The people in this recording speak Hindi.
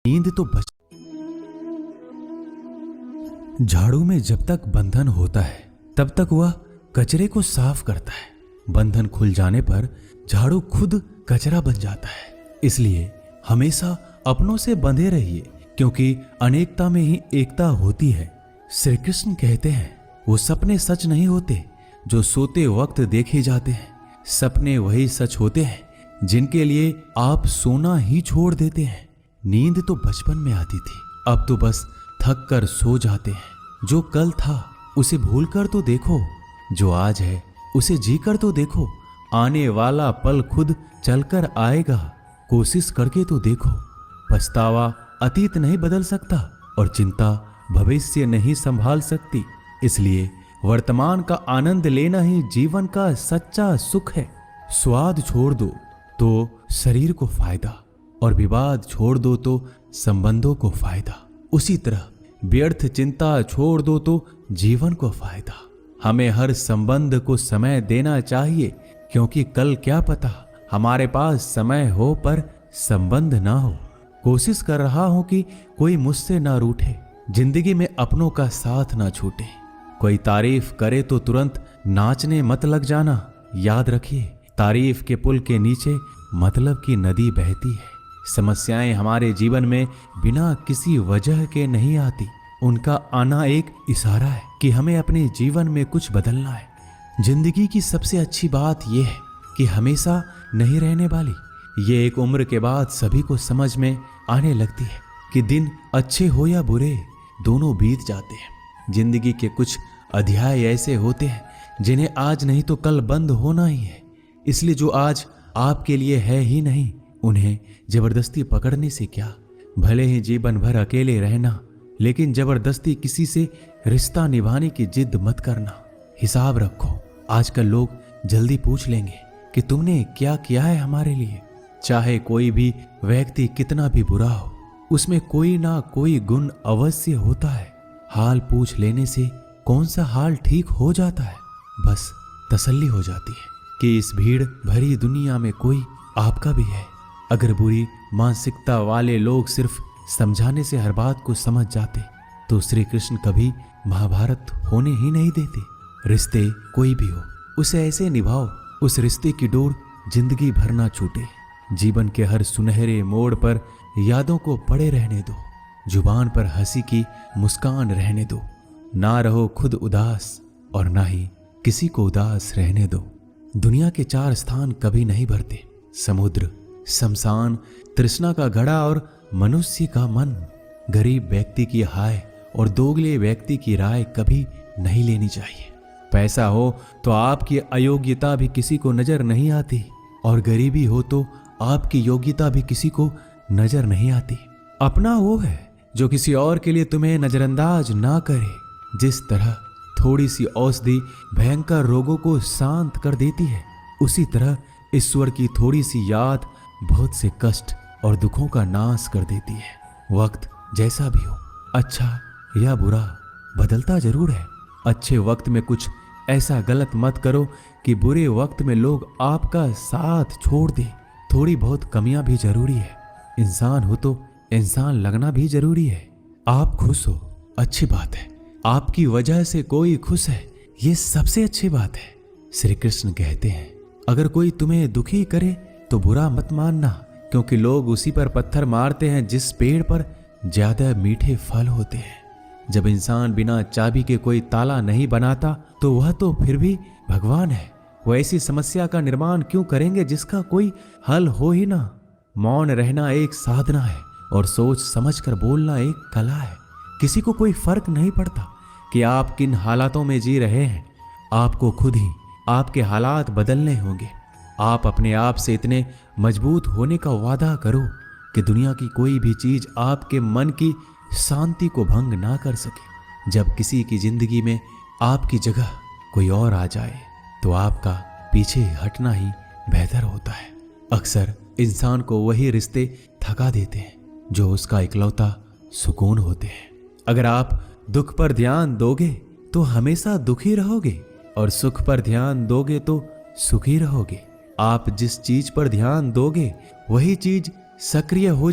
नींद तो बच। झाड़ू में जब तक बंधन होता है तब तक वह कचरे को साफ करता है। बंधन खुल जाने पर झाड़ू खुद कचरा बन जाता है। इसलिए हमेशा अपनों से बंधे रहिए, क्योंकि अनेकता में ही एकता होती है। श्री कृष्ण कहते हैं, वो सपने सच नहीं होते जो सोते वक्त देखे जाते हैं। सपने वही सच होते हैं जिनके लिए आप सोना ही छोड़ देते हैं। नींद तो बचपन में आती थी, अब तो बस थक कर सो जाते हैं। जो कल था उसे भूल कर तो देखो, जो आज है उसे जी कर तो देखो। आने वाला पल खुद चलकर आएगा, कोशिश करके तो देखो। पछतावा अतीत नहीं बदल सकता और चिंता भविष्य नहीं संभाल सकती। इसलिए वर्तमान का आनंद लेना ही जीवन का सच्चा सुख है। स्वाद छोड़ दो तो शरीर को फायदा, और विवाद छोड़ दो तो संबंधों को फायदा। उसी तरह व्यर्थ चिंता छोड़ दो तो जीवन को फायदा। हमें हर संबंध को समय देना चाहिए, क्योंकि कल क्या पता हमारे पास समय हो पर संबंध ना हो। कोशिश कर रहा हूं कि कोई मुझसे ना रूठे, जिंदगी में अपनों का साथ ना छूटे। कोई तारीफ करे तो तुरंत नाचने मत लग जाना। याद रखिए, तारीफ के पुल के नीचे मतलब की नदी बहती है। समस्याएं हमारे जीवन में बिना किसी वजह के नहीं आती। उनका आना एक इशारा है कि हमें अपने जीवन में कुछ बदलना है। जिंदगी की सबसे अच्छी बात यह है कि हमेशा नहीं रहने वाली। ये एक उम्र के बाद सभी को समझ में आने लगती है कि दिन अच्छे हो या बुरे, दोनों बीत जाते हैं। जिंदगी के कुछ अध्याय ऐसे होते हैं जिन्हें आज नहीं तो कल बंद होना ही है। इसलिए जो आज आपके लिए है ही नहीं, उन्हें जबरदस्ती पकड़ने से क्या। भले ही जीवन भर अकेले रहना, लेकिन जबरदस्ती किसी से रिश्ता निभाने की जिद मत करना। हिसाब रखो, आजकल लोग जल्दी पूछ लेंगे कि तुमने क्या किया है हमारे लिए। चाहे कोई भी व्यक्ति कितना भी बुरा हो, उसमें कोई ना कोई गुण अवश्य होता है। हाल पूछ लेने से कौन सा हाल ठीक हो जाता है। बस तसल्ली हो जाती है कि इस भीड़ भरी दुनिया में कोई आपका भी है। अगर बुरी मानसिकता वाले लोग सिर्फ समझाने से हर बात को समझ जाते तो श्री कृष्ण कभी महाभारत होने ही नहीं देते। रिश्ते कोई भी हो, उसे ऐसे निभाओ उस रिश्ते की डोर जिंदगी भर ना छूटे। जीवन के हर सुनहरे मोड़ पर यादों को पड़े रहने दो। जुबान पर हंसी की मुस्कान रहने दो। ना रहो खुद उदास और ना ही किसी को उदास रहने दो। दुनिया के 4 स्थान कभी नहीं भरते, समुद्र, शमशान, तृष्णा का घड़ा और मनुष्य का मन। गरीब व्यक्ति की हाय और दोगले व्यक्ति की राय कभी नहीं लेनी चाहिए। पैसा हो तो आपकी अयोग्यता भी किसी को नजर नहीं आती, और गरीबी हो तो आपकी योग्यता भी किसी को नजर नहीं आती। अपना वो है जो किसी और के लिए तुम्हें नजरअंदाज ना करे। जिस तरह थोड़ी सी औषधि भयंकर रोगों को शांत कर देती है, उसी तरह ईश्वर की थोड़ी सी याद बहुत से कष्ट और दुखों का नाश कर देती है। वक्त जैसा भी हो, अच्छा या बुरा, बदलता जरूर है। अच्छे वक्त में कुछ ऐसा गलत मत करो कि बुरे वक्त में लोग आपका साथ छोड़ दें। थोड़ी बहुत कमियां भी जरूरी है। इंसान हो तो इंसान लगना भी जरूरी है। आप खुश हो, अच्छी बात है। आपकी वजह से कोई खुश है, ये सबसे अच्छी बात है। श्री कृष्ण कहते हैं, अगर कोई तुम्हें दुखी करे तो बुरा मत मानना, क्योंकि लोग उसी पर पत्थर मारते हैं जिस पेड़ पर ज्यादा मीठे फल होते हैं। जब इंसान बिना चाबी के कोई ताला नहीं बनाता तो वह तो फिर भी भगवान है। वो ऐसी समस्या का निर्माण क्यों करेंगे जिसका कोई हल हो ही ना। मौन रहना एक साधना है और सोच समझकर बोलना एक कला है। किसी को कोई फर्क नहीं पड़ता कि आप किन हालातों में जी रहे हैं। आपको खुद ही आपके हालात बदलने होंगे। आप अपने आप से इतने मजबूत होने का वादा करो कि दुनिया की कोई भी चीज आपके मन की शांति को भंग ना कर सके। जब किसी की जिंदगी में आपकी जगह कोई और आ जाए तो आपका पीछे हटना ही बेहतर होता है। अक्सर इंसान को वही रिश्ते थका देते हैं जो उसका इकलौता सुकून होते हैं। अगर आप दुख पर ध्यान दोगे तो हमेशा दुखी रहोगे, और सुख पर ध्यान दोगे तो सुखी रहोगे। आप जिस चीज पर ध्यान दोगे वही चीज सक्रिय हो